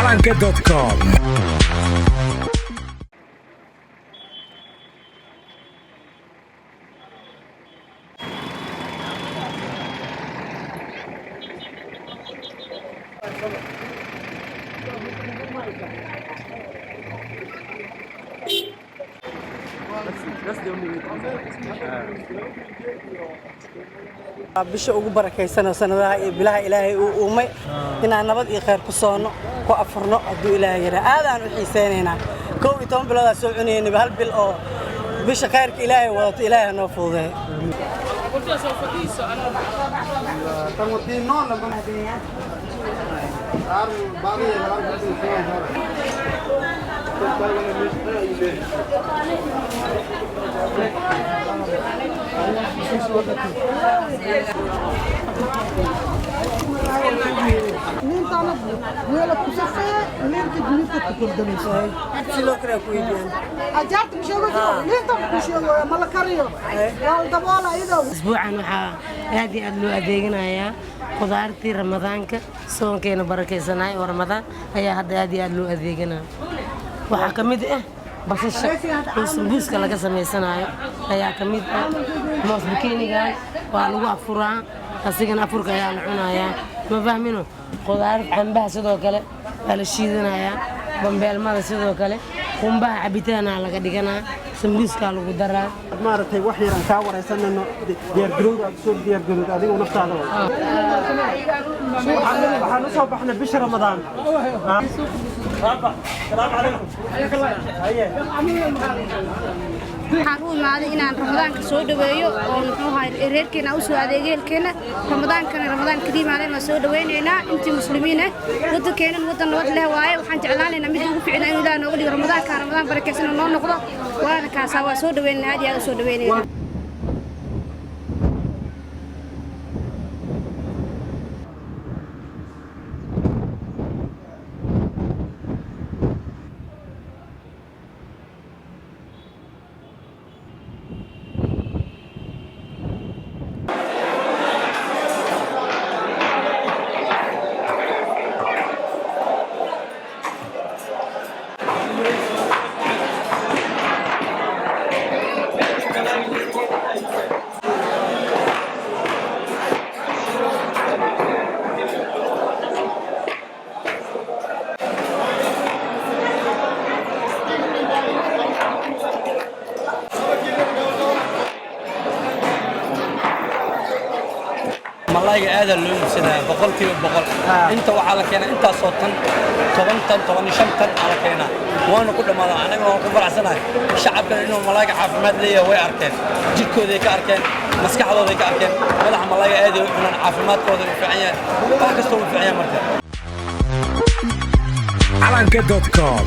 calanka.com. bisha ugu barakaysan sanadaha iyo bilaha Ilaahay uu uumay inaan nabad iyo khayr ku soono ku afurno haduu Ilaahay yara aadaan u xiiseenayna 12 bilood soo cunayeen hal bil oo bisha khayrka Ilaahay wadato Ilaahay noo fuudeey اسبوعا waxaa aad iyo aad loo adeeganayaa qudaartii ramadaanka soonkeena barakeysanay oo ramadaan ayaa hadda aad iyo aad loo adeeganaa waxa kamid ah basasha oo sambuuska laga sameysanayo ayaa kamid ah moos bikiniga waa lagu afuraa asigana afurka ayaa la cunayaa ma fahmino qudaar cambaha sidoo kale la shiidanayaa bambeelmada sidoo kale qumbaha cabitaana laga dhiganaa sambuuska lagu daraa maartay wax yar aan ka wareysanayno diyaar garowga soo diyaar garowda adiga naftaada waxaan soo baxnay bisha ramadaan salaam alaykum waxaan u imaaday inaan ramadaanka soo dhaweeyo oo muxuu ahaa reerkeena u soo adeegeelkeena ramadaan kariim aan soo dhaweynaynaa intii muslimiin ah wadankeena wadan nabad leh waaye waxaan jeclaanaynaa mid ugu fiicnaa inuu Ilaahay nooga dhigo ramadaan barakeysan noo noqdo waana kaasa waa soo dhaweynaa aad iyo aad soo dhaweynayna ملايقة هذا اللي يمسنا بقول كيلو بقول أنت وعلى كنا أنت صوتن 15 طن على كنا وأنا كل ما أنا ما أقول عسنا الشعب إنه ملايقة عافمات ليه ويا أركان جيكو ذيك أركان مسكح ذيك أركان ولا ملايقة هذه وإحنا عافمات كذا فعيا باكستون فعيا مرتين calanka.com.